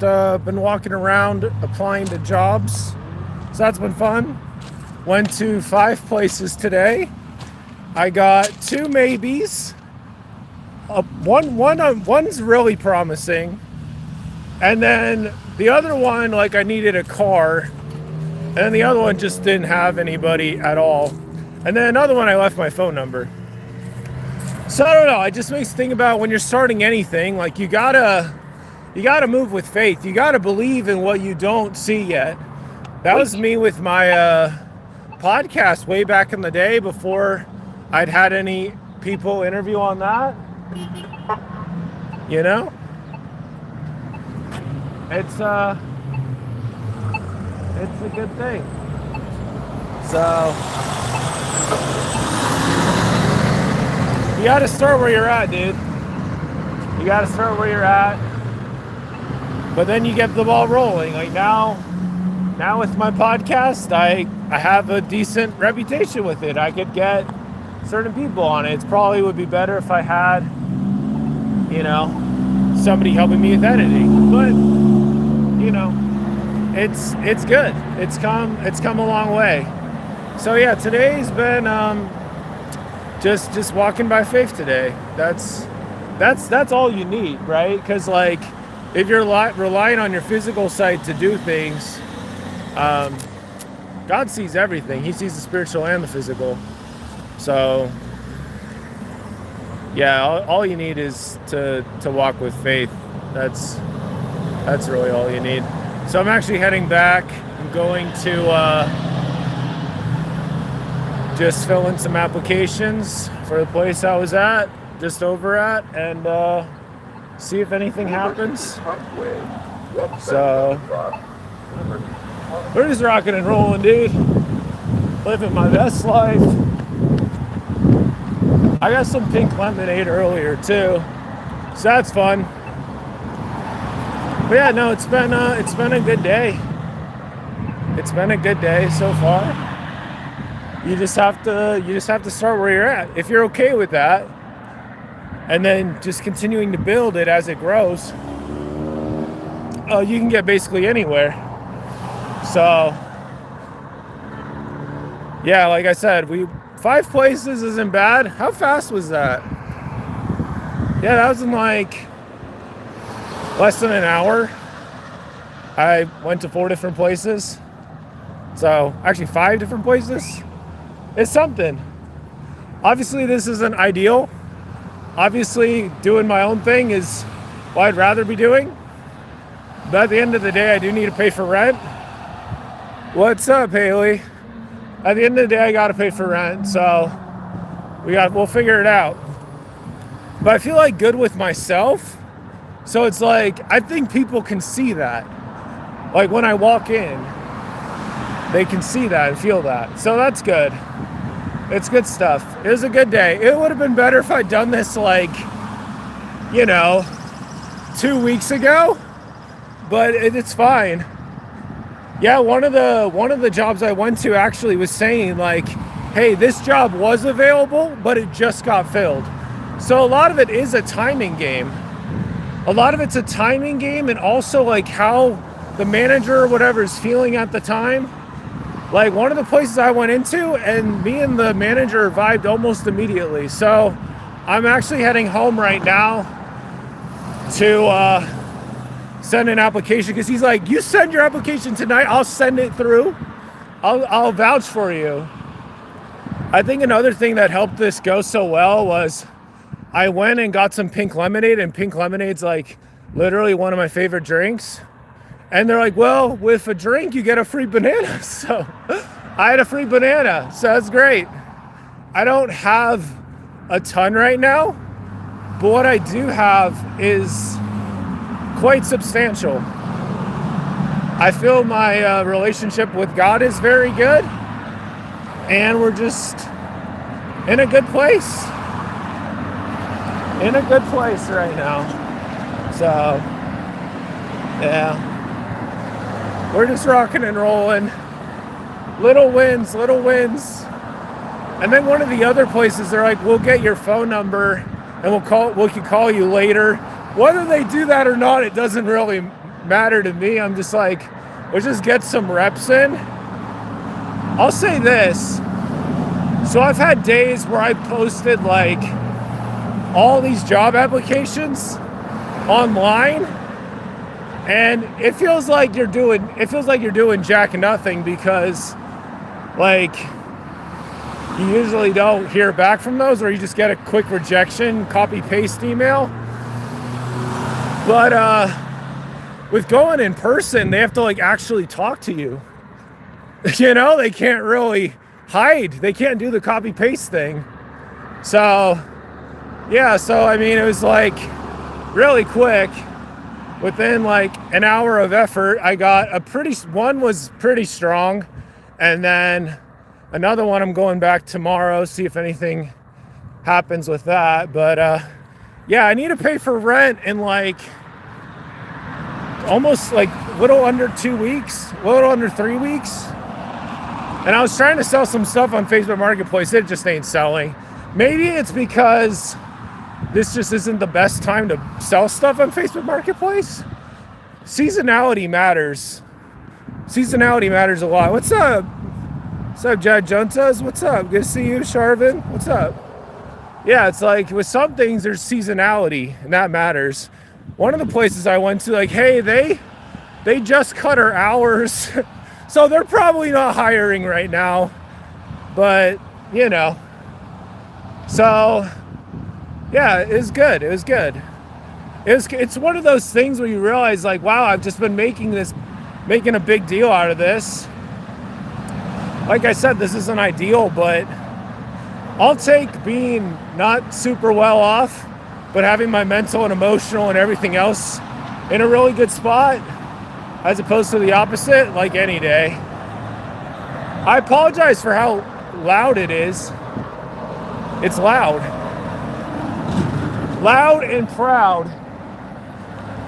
been walking around applying to jobs. So that's been fun. Went to 5 places today. I got 2 maybes. One's really promising. And then the other one, like I needed a car. And the other one just didn't have anybody at all. And then another one I left my phone number. So I don't know, it just makes me think about when you're starting anything, like you gotta move with faith. You gotta believe in what you don't see yet. That was me with my podcast way back in the day before I'd had any people interview on that. You know? It's a good thing. So you gotta start where you're at, dude. You gotta start where you're at. But then you get the ball rolling. Like now with my podcast, I have a decent reputation with it. I could get certain people on it. It probably would be better if I had, somebody helping me with editing. But, it's good. It's come a long way. So yeah, today's been just walking by faith today. That's all you need, right? Because like if you're relying on your physical sight to do things, God sees everything. He sees the spiritual and the physical. So yeah, all you need is to walk with faith. That's really all you need. So I'm actually heading back. I'm going to just fill in some applications for the place I was at, just over at, and see if anything happens. So we're just rocking and rolling, dude. Living my best life. I got some pink lemonade earlier too, so that's fun. But yeah, no, it's been a good day. It's been a good day so far. You just have to start where you're at. If you're okay with that, and then just continuing to build it as it grows, you can get basically anywhere. So yeah, like I said, 5 places isn't bad. How fast was that? Yeah, that was in like less than an hour. I went to 4 different places. So actually 5 different places. It's something. Obviously this isn't ideal. Obviously doing my own thing is what I'd rather be doing. But at the end of the day, I do need to pay for rent. What's up, Haley? At the end of the day, I gotta pay for rent, so we'll figure it out. But I feel like good with myself. So it's like, I think people can see that. Like when I walk in, they can see that and feel that. So that's good. It's good stuff. It was a good day. It would have been better if I'd done this 2 weeks ago, but it's fine. Yeah, one of the jobs I went to actually was saying like, hey, this job was available, but it just got filled. So a lot of it is a timing game. A lot of it's a timing game, and also like how the manager or whatever is feeling at the time. Like one of the places I went into, and me and the manager vibed almost immediately. So I'm actually heading home right now to send an application, because he's like, you send your application tonight, I'll send it through. I'll vouch for you. I think another thing that helped this go so well was I went and got some pink lemonade, and pink lemonade's like literally one of my favorite drinks. And they're like, well, with a drink, you get a free banana. So I had a free banana. So that's great. I don't have a ton right now, but what I do have is quite substantial. I feel my relationship with God is very good, and we're just in a good place. In a good place right now. So, yeah. We're just rocking and rolling. Little wins. And then one of the other places, they're like, we'll get your phone number and we can call you later. Whether they do that or not, it doesn't really matter to me. I'm just like, let's just get some reps in. I'll say this. So I've had days where I posted like all these job applications online, and it feels like you're doing jack nothing, because like you usually don't hear back from those, or you just get a quick rejection, copy paste email. But with going in person, they have to like actually talk to you. You know, they can't really hide. They can't do the copy paste thing. So yeah, so I mean, it was like really quick. Within like an hour of effort, I got one was pretty strong, and then another one I'm going back tomorrow, see if anything happens with that. But yeah, I need to pay for rent in like almost like little under 2 weeks, little under 3 weeks. And I was trying to sell some stuff on Facebook Marketplace. It just ain't selling. Maybe it's because this just isn't the best time to sell stuff on Facebook Marketplace. Seasonality matters. Seasonality matters a lot. What's up? What's up, Jad Juntas? What's up? Good to see you, Sharvin. What's up? Yeah, it's like with some things there's seasonality, and that matters. One of the places I went to, like, hey, they just cut our hours. So they're probably not hiring right now, but you know. So yeah, it was good. It was good. It's one of those things where you realize like, wow, I've just been making a big deal out of this. Like I said, this isn't ideal, but I'll take being not super well off, but having my mental and emotional and everything else in a really good spot, as opposed to the opposite, like any day. I apologize for how loud it is. It's loud. Loud and proud.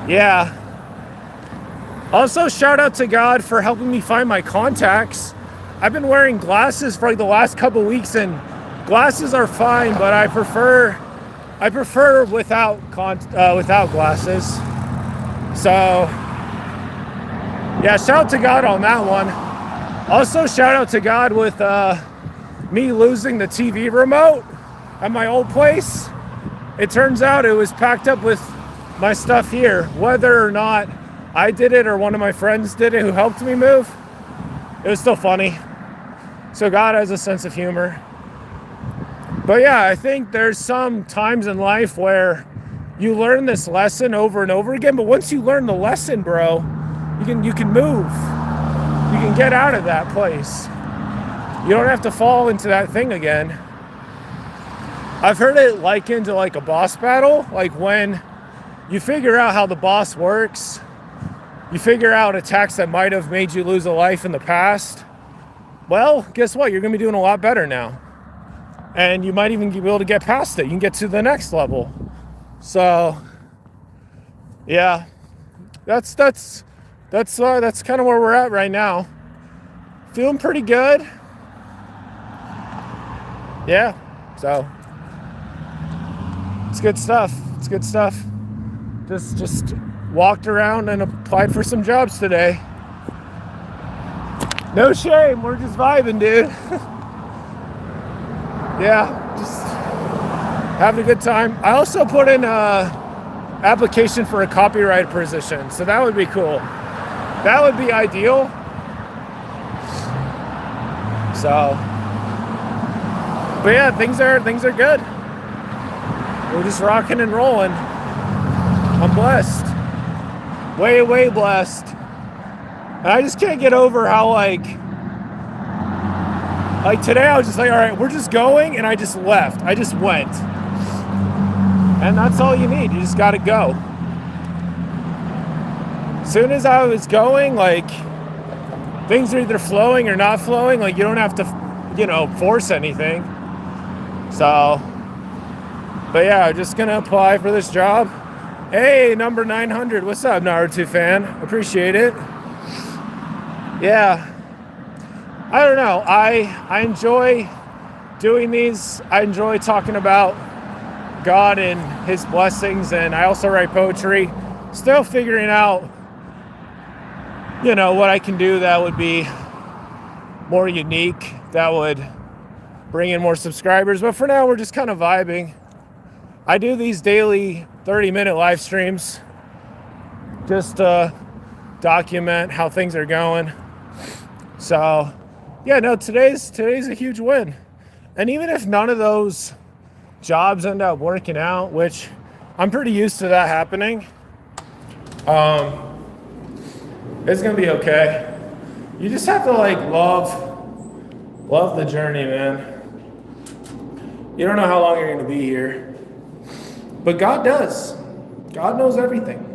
Yeah. Also, shout out to God for helping me find my contacts. I've been wearing glasses for like the last couple weeks, and glasses are fine, but I prefer without glasses. So yeah, shout out to God on that one. Also, shout out to God with me losing the TV remote at my old place. It turns out it was packed up with my stuff here. Whether or not I did it or one of my friends did it who helped me move, it was still funny. So God has a sense of humor. But yeah, I think there's some times in life where you learn this lesson over and over again, but once you learn the lesson, bro, you can move. You can get out of that place. You don't have to fall into that thing again. I've heard it likened to like a boss battle. Like when you figure out how the boss works, you figure out attacks that might have made you lose a life in the past. Well, guess what? You're going to be doing a lot better now. And you might even be able to get past it. You can get to the next level. So, yeah, that's kind of where we're at right now. Feeling pretty good. Yeah, so it's good stuff. It's good stuff. Just walked around and applied for some jobs today. No shame, we're just vibing, dude. Yeah, just having a good time. I also put in a application for a copyright position, so that would be cool. That would be ideal. So, but yeah, things are good. We're just rocking and rolling. I'm blessed. Way blessed. And I just can't get over how like today I was just like, all right, we're just going, and I just left. I just went. And that's all you need. You just got to go. As soon as I was going, like, things are either flowing or not flowing. Like, you don't have to, force anything. So, but yeah, I'm just going to apply for this job. Hey, number 900. What's up, Naruto fan? Appreciate it. Yeah. I don't know. I enjoy doing these. I enjoy talking about God and his blessings, and I also write poetry. Still figuring out what I can do that would be more unique, that would bring in more subscribers. But for now, we're just kind of vibing. I do these daily 30-minute live streams just to document how things are going. So yeah, no, today's a huge win. And even if none of those jobs end up working out, which I'm pretty used to that happening, it's gonna be okay. You just have to love the journey, man. You don't know how long you're gonna be here, but God does. God knows everything.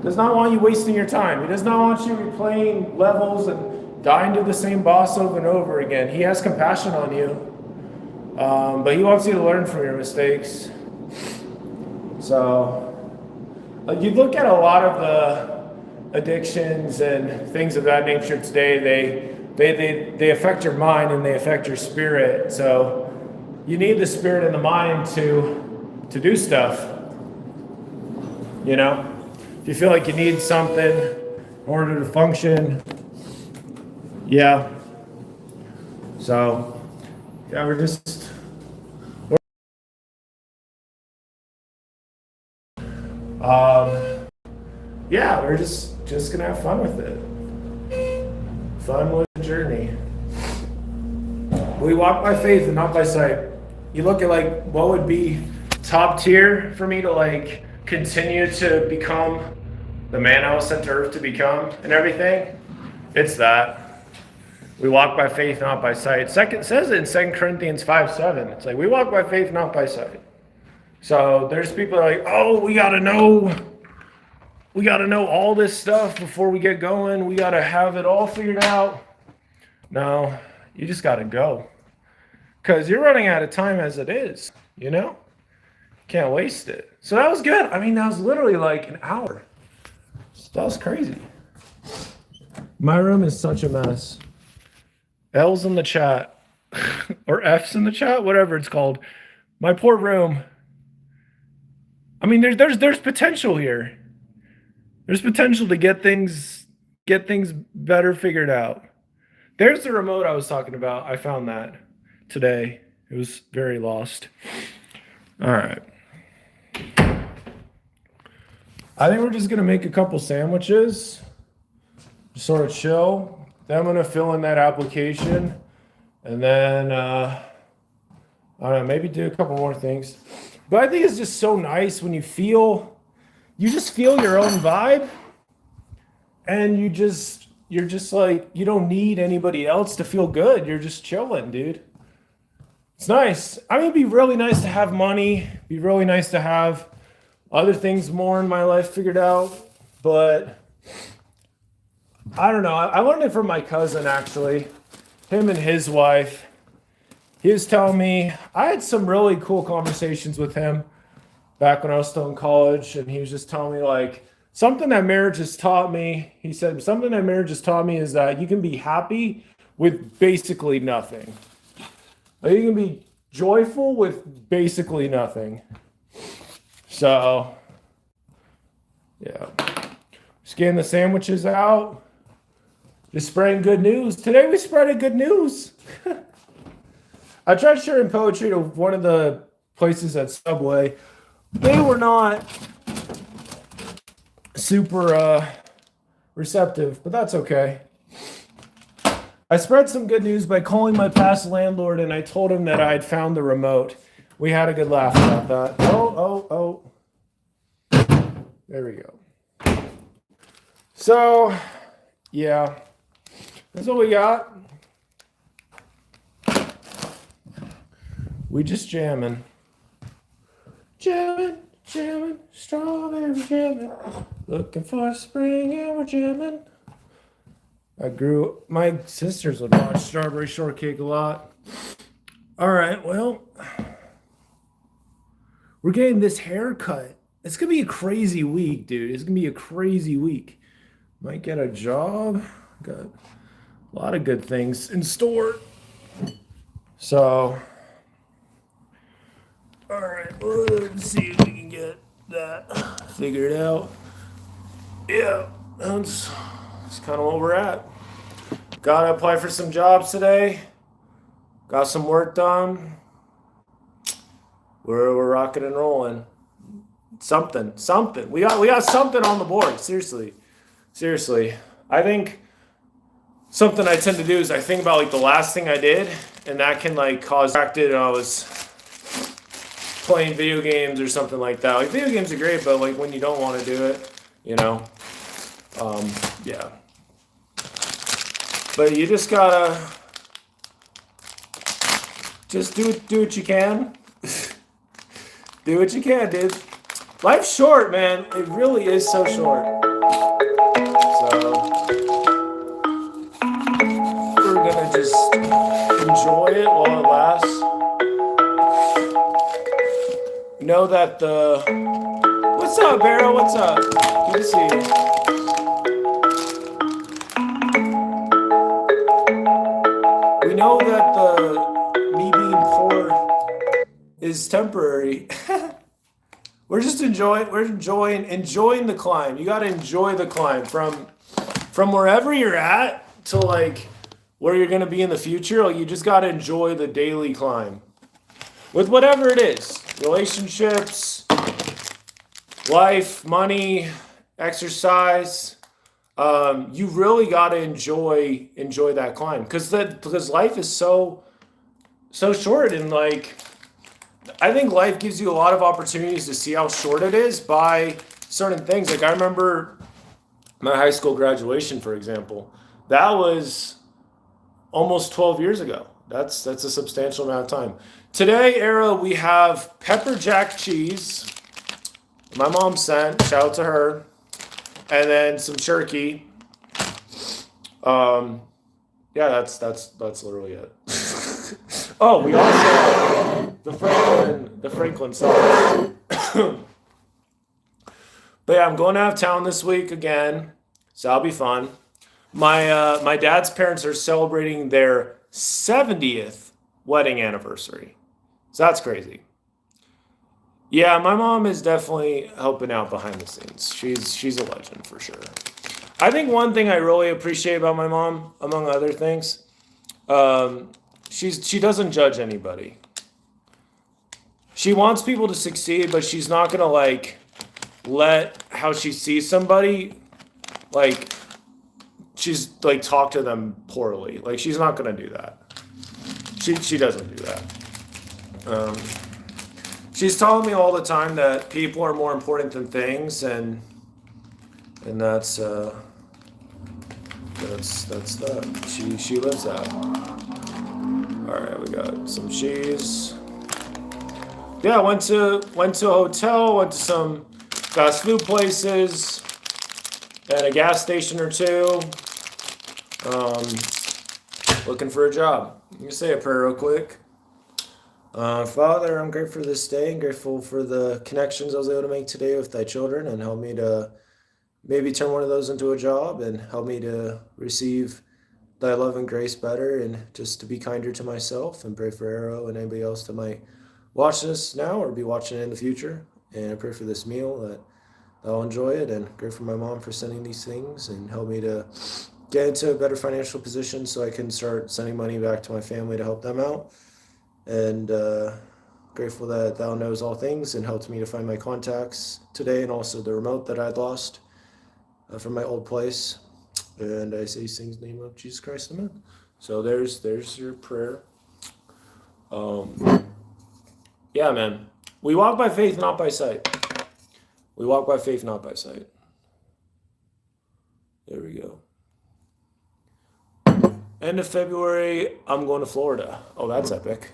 Does not want you wasting your time. He does not want you replaying levels and dying to the same boss over and over again. He has compassion on you, but he wants you to learn from your mistakes. So, you look at a lot of the addictions and things of that nature today. They affect your mind and they affect your spirit. So, you need the spirit and the mind to do stuff. If you feel like you need something in order to function, yeah. So, yeah, we're just gonna have fun with it. Fun with the journey. We walk by faith and not by sight. You look at what would be top tier for me to continue to become the man I was sent to earth to become and everything. It's that. We walk by faith, not by sight. It says it in 2 Corinthians 5:7. It's we walk by faith, not by sight. So there's people that are we gotta know all this stuff before we get going. We gotta have it all figured out. No, you just gotta go. Because you're running out of time as it is, Can't waste it. So that was good. I mean, that was literally an hour. That was crazy. My room is such a mess. L's in the chat. Or F's in the chat, whatever it's called. My poor room. I mean, there's potential here. There's potential to get things better figured out. There's the remote I was talking about. I found that today. It was very lost. All right. I think we're just going to make a couple sandwiches, just sort of chill. Then I'm going to fill in that application, and then, I don't know, maybe do a couple more things. But I think it's just so nice when you just feel your own vibe, and you're just you don't need anybody else to feel good. You're just chilling, dude. It's nice. I mean, it'd be really nice to have money. It'd be really nice to have other things more in my life figured out. But I don't know. I learned it from my cousin, actually. Him and his wife. He was telling me, I had some really cool conversations with him back when I was still in college. And he was just telling me, something that marriage has taught me. He said, something that marriage has taught me is that you can be happy with basically nothing. You can be joyful with basically nothing. So, yeah. Just getting the sandwiches out. Just spreading good news. Today we spread good news. I tried sharing poetry to one of the places at Subway. They were not super receptive, but that's okay. I spread some good news by calling my past landlord, and I told him that I had found the remote. We had a good laugh about that. Oh. There we go. So, yeah. That's what we got. We just jamming. Jamming, strawberry jamming. Looking for spring and we're jamming. My sisters would watch Strawberry Shortcake a lot. All right, well, we're getting this haircut. It's going to be a crazy week, dude. It's going to be a crazy week. Might get a job. Got a lot of good things in store. So, all right, let's see if we can get that figured out. Yeah, that's It's kind of what we're at. Got to apply for some jobs today. Got some work done. We're rocking and rolling. Something. We got something on the board. Seriously. I think something I tend to do is I think about like the last thing I did, and that can like cause distracted. And I was playing video games or something like that. Like video games are great, but like when you don't want to do it, yeah. But you just gotta just do what you can. Do what you can, dude. Life's short, man. It really is so short. So we're gonna just enjoy it while it lasts. Know that what's up, Barrow? What's up? Good to see you. We know that me being poor is temporary. We're just enjoying the climb. You got to enjoy the climb from wherever you're at to like where you're going to be in the future. Like you just got to enjoy the daily climb with whatever it is. Relationships, life, money, exercise. You really got to enjoy that climb because life is so short, and like I think life gives you a lot of opportunities to see how short it is by certain things. Like I remember my high school graduation, for example. That was almost 12 years ago. That's a substantial amount of time. Today, Era, we have pepper jack cheese. My mom sent, shout out to her, and then some turkey. Yeah, that's literally it. Oh, we also have the Franklin sauce. But yeah, I'm going out of town this week again, so that'll be fun. My dad's parents are celebrating their 70th wedding anniversary, so that's crazy. Yeah, my mom is definitely helping out behind the scenes. She's a legend for sure. I think one thing I really appreciate about my mom, among other things, she doesn't judge anybody. She wants people to succeed, but she's not gonna like let how she sees somebody like she's like talk to them poorly. Like she's not gonna do that. She doesn't do that. She's telling me all the time that people are more important than things, and that's that. She lives that. All right, we got some cheese. Yeah, went to a hotel, went to some fast food places, and a gas station or two. Looking for a job. Let me say a prayer real quick. Father, I'm grateful for this day and grateful for the connections I was able to make today with thy children, and help me to maybe turn one of those into a job, and help me to receive thy love and grace better, and just to be kinder to myself, and pray for Arrow and anybody else that might watch this now or be watching it in the future. And I pray for this meal that I'll enjoy it, and grateful for my mom for sending these things and help me to get into a better financial position so I can start sending money back to my family to help them out. And grateful that thou knows all things and helped me to find my contacts today, and also the remote that I'd lost from my old place. And I say these things in the name of Jesus Christ, amen. So there's your prayer. Yeah, man. We walk by faith, not by sight. We walk by faith, not by sight. There we go. End of February, I'm going to Florida. Oh, that's epic.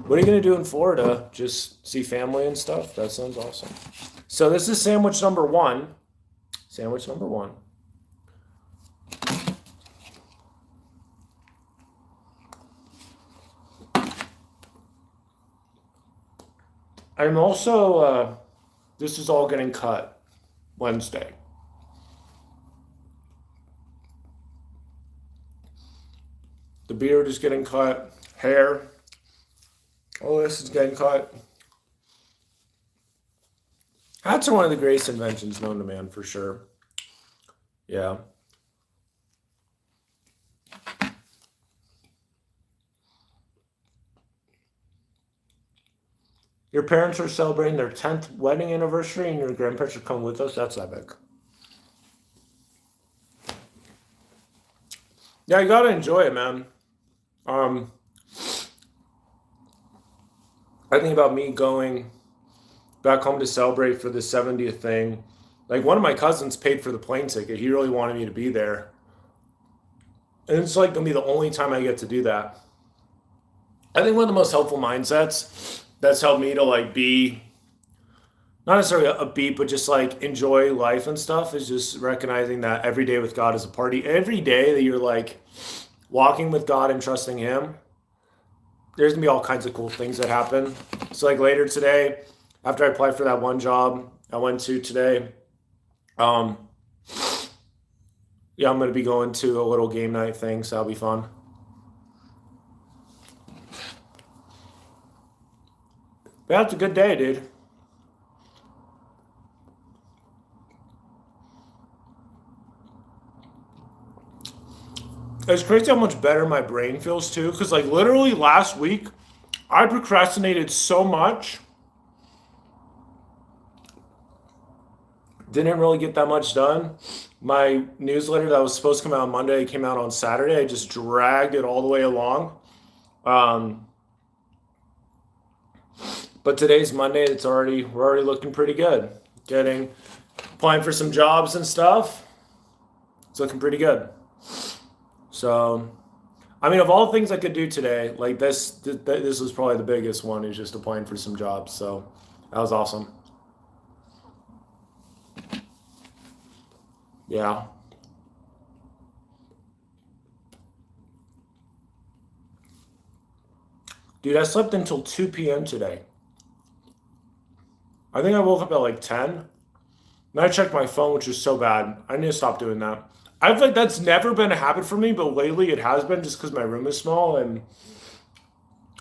What are you going to do in Florida? Just see family and stuff? That sounds awesome. So this is sandwich number one. Sandwich number one. I'm also, this is all getting cut Wednesday. The beard is getting cut, hair, all this is getting cut. Hats are one of the greatest inventions known to man, for sure. Yeah. Your parents are celebrating their 10th wedding anniversary and your grandparents are coming with us? That's epic. Yeah, you gotta enjoy it, man. Um, I think about me going back home to celebrate for the 70th thing. Like one of my cousins paid for the plane ticket. He really wanted me to be there. And it's like gonna be the only time I get to do that. I think one of the most helpful mindsets that's helped me to like be not necessarily upbeat, but just like enjoy life and stuff is just recognizing that every day with God is a party. Every day that you're like walking with God and trusting Him, there's gonna be all kinds of cool things that happen. So like later today, after I applied for that one job I went to today, um, yeah, I'm gonna be going to a little game night thing, so that'll be fun. But that's a good day, dude. It's crazy how much better my brain feels too, because like literally last week, I procrastinated so much, didn't really get that much done. My newsletter that was supposed to come out on Monday came out on Saturday. I just dragged it all the way along. Um, but today's Monday. We're already looking pretty good. Getting applying for some jobs and stuff. It's looking pretty good. So, I mean, of all the things I could do today, like this was probably the biggest one. Is just applying for some jobs. So that was awesome. Yeah. Dude, I slept until 2 p.m. today. I think I woke up at like 10. Then I checked my phone, which is so bad. I need to stop doing that. I feel like that's never been a habit for me, but lately it has been just because my room is small and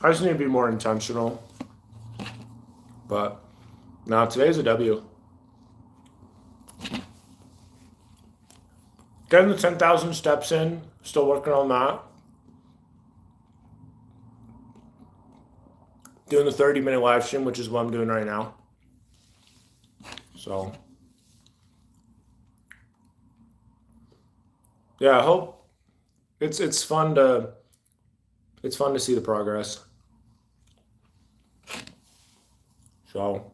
I just need to be more intentional. But no, today's a W. Getting the 10,000 steps in, still working on that. Doing the 30-minute live stream, which is what I'm doing right now. So, yeah, I hope it's fun to see the progress. So,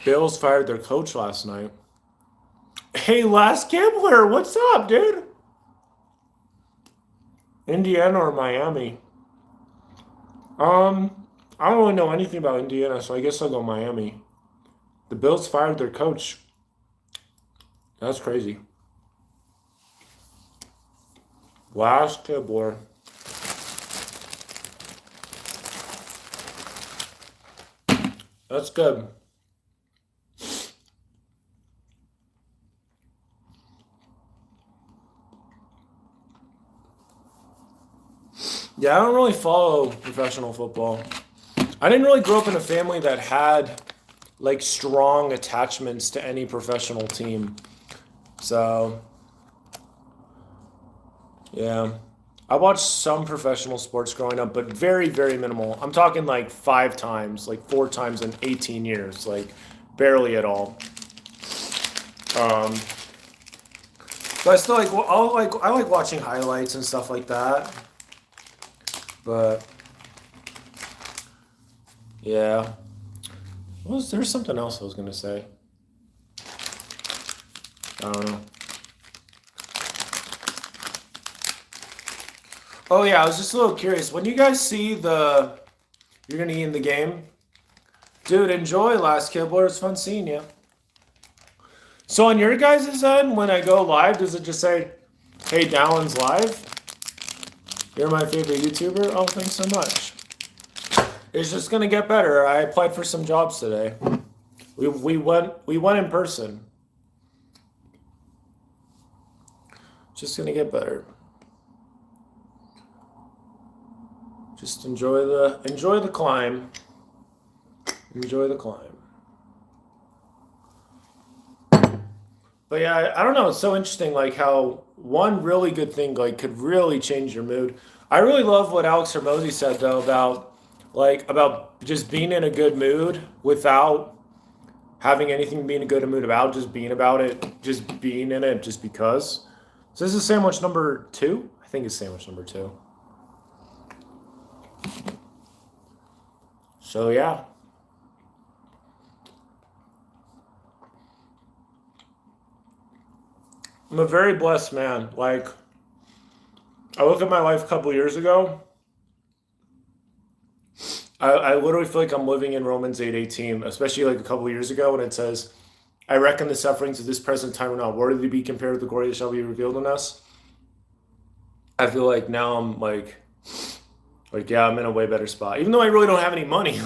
Bills fired their coach last night. Hey, Last Gambler, what's up, dude? Indiana or Miami? I don't really know anything about Indiana, so I guess I'll go Miami. The Bills fired their coach. That's crazy. Last Gambler. That's good. Yeah, I don't really follow professional football. I didn't really grow up in a family that had like strong attachments to any professional team. So, yeah. I watched some professional sports growing up, but very, very minimal. I'm talking like 5 times, like 4 times in 18 years, like barely at all. Um, but I still I like watching highlights and stuff like that. But yeah, there's something else I was gonna say. I don't know. Oh yeah, I was just a little curious. When you guys see you're gonna eat in the game, dude. Enjoy Last Kibler. It's fun seeing you. So on your guys' end, when I go live, does it just say, "Hey, Dallin's live"? You're my favorite YouTuber. Oh, thanks so much. It's just gonna get better. I applied for some jobs today. We went in person. Just gonna get better. Just enjoy the climb. Enjoy the climb. But yeah, I don't know. It's so interesting, like how one really good thing like could really change your mood. I really love what Alex Hermosi said though about just being in a good mood without having anything to be in a good mood about, just being about it, just being in it, just because. So this is sandwich number 2. I think it's sandwich number 2. So yeah. I'm a very blessed man. Like, I look at my life a couple years ago. I literally feel like I'm living in Romans 8:18, especially like a couple years ago when it says, I reckon the sufferings of this present time are not worthy to be compared with the glory that shall be revealed in us. I feel like now I'm like yeah, I'm in a way better spot. Even though I really don't have any money.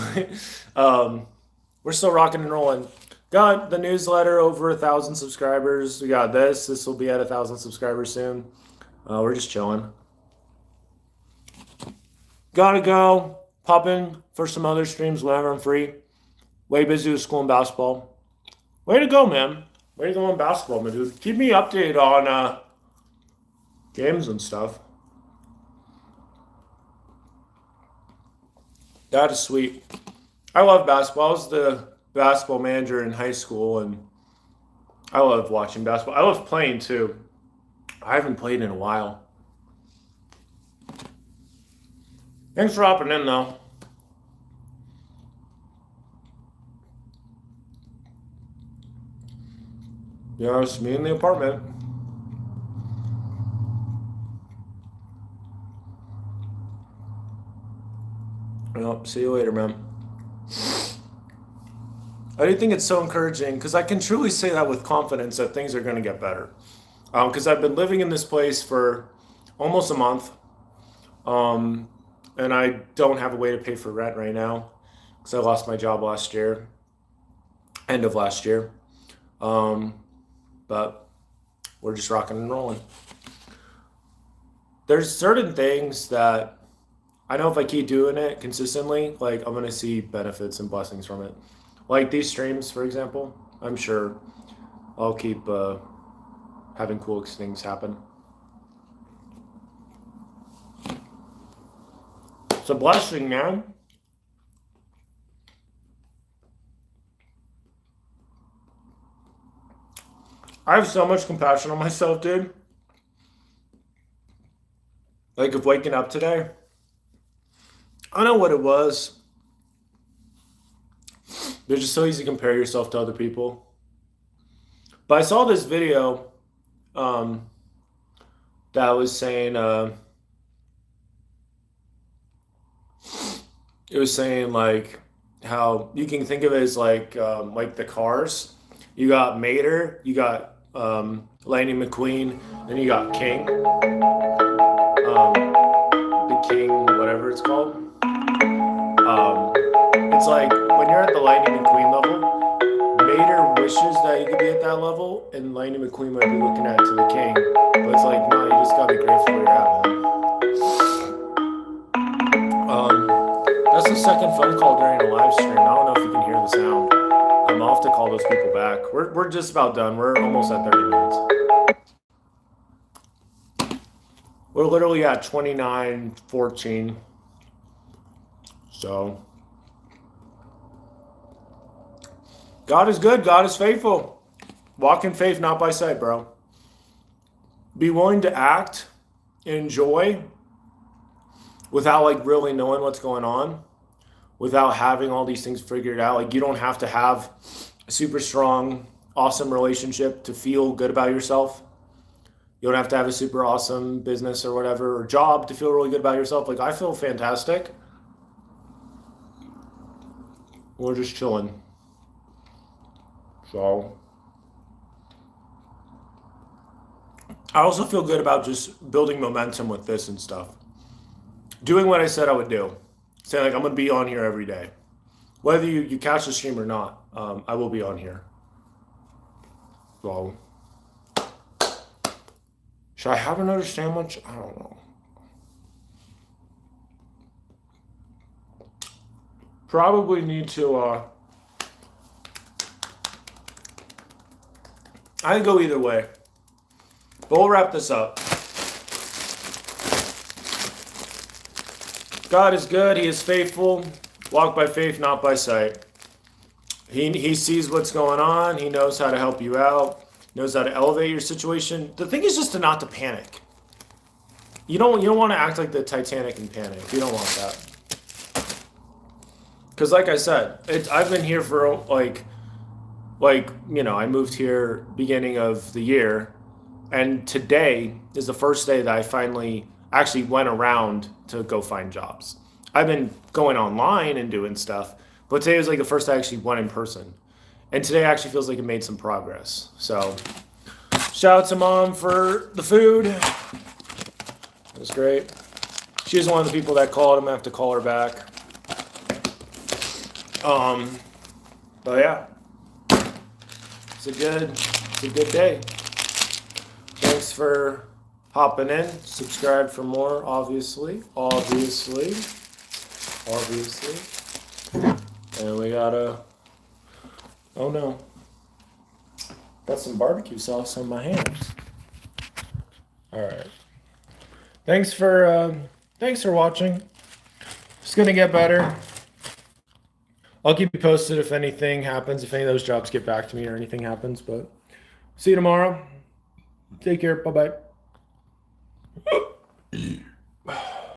We're still rocking and rolling. Got the newsletter over 1,000 subscribers. We got this. This will be at 1,000 subscribers soon. We're just chilling. Gotta go. Pop in for some other streams whenever I'm free. Way busy with school and basketball. Way to go, man. Way to go on basketball, my dude. Keep me updated on games and stuff. That is sweet. I love basketball. I was the basketball manager in high school, and I love watching basketball. I love playing too. I haven't played in a while. Thanks for hopping in, though. Yeah, it's me in the apartment. Well, see you later, man. I do think it's so encouraging because I can truly say that with confidence that things are going to get better. Because I've been living in this place for almost a month, and I don't have a way to pay for rent right now because I lost my job last year, end of last year. But we're just rocking and rolling. There's certain things that I know if I keep doing it consistently, like I'm gonna see benefits and blessings from it. Like these streams, for example, I'm sure I'll keep having cool things happen. It's a blessing, man. I have so much compassion on myself, dude. Like of waking up today, I don't know what it was. It's just so easy to compare yourself to other people. But I saw this video that was saying it was saying like how you can think of it as like the cars. You got Mater, you got Lightning McQueen, then you got King, the King, whatever it's called. It's like when you're at the Lightning McQueen level, Mater wishes that you could be at that level, and Lightning McQueen might be looking at to the King. But it's like, no, you just gotta be grateful where you're at, man. That's the second phone call during a live stream. I don't know if you can hear the sound. I'll have to call those people back. We're just about done. We're almost at 30 minutes. We're literally at 29:14. So God is good. God is faithful. Walk in faith, not by sight, bro. Be willing to act, enjoy, without like really knowing what's going on, without having all these things figured out. Like you don't have to have a super strong, awesome relationship to feel good about yourself. You don't have to have a super awesome business or whatever, or job to feel really good about yourself. Like I feel fantastic. We're just chilling. So I also feel good about just building momentum with this and stuff. Doing what I said I would do. Saying like I'm gonna be on here every day. Whether you catch the stream or not, I will be on here. So should I have another sandwich? I don't know. Probably need to, I can go either way. But we'll wrap this up. God is good. He is faithful. Walk by faith, not by sight. He sees what's going on. He knows how to help you out. Knows how to elevate your situation. The thing is just not to panic. You don't want to act like the Titanic and panic. You don't want that. Because like I said, I've been here for like I moved here beginning of the year, and today is the first day that I finally actually went around to go find jobs. I've been going online and doing stuff, but today was like the first I actually went in person. And today actually feels like it made some progress. So shout out to Mom for the food. It was great. She's one of the people that called. I'm gonna have to call her back. But yeah. It's a good day. Thanks for hopping in. Subscribe for more, obviously. And we gotta, oh no. Got some barbecue sauce on my hands. All right. Thanks for watching. It's gonna get better. I'll keep you posted if anything happens, if any of those jobs get back to me or anything happens, but see you tomorrow. Take care. Bye-bye.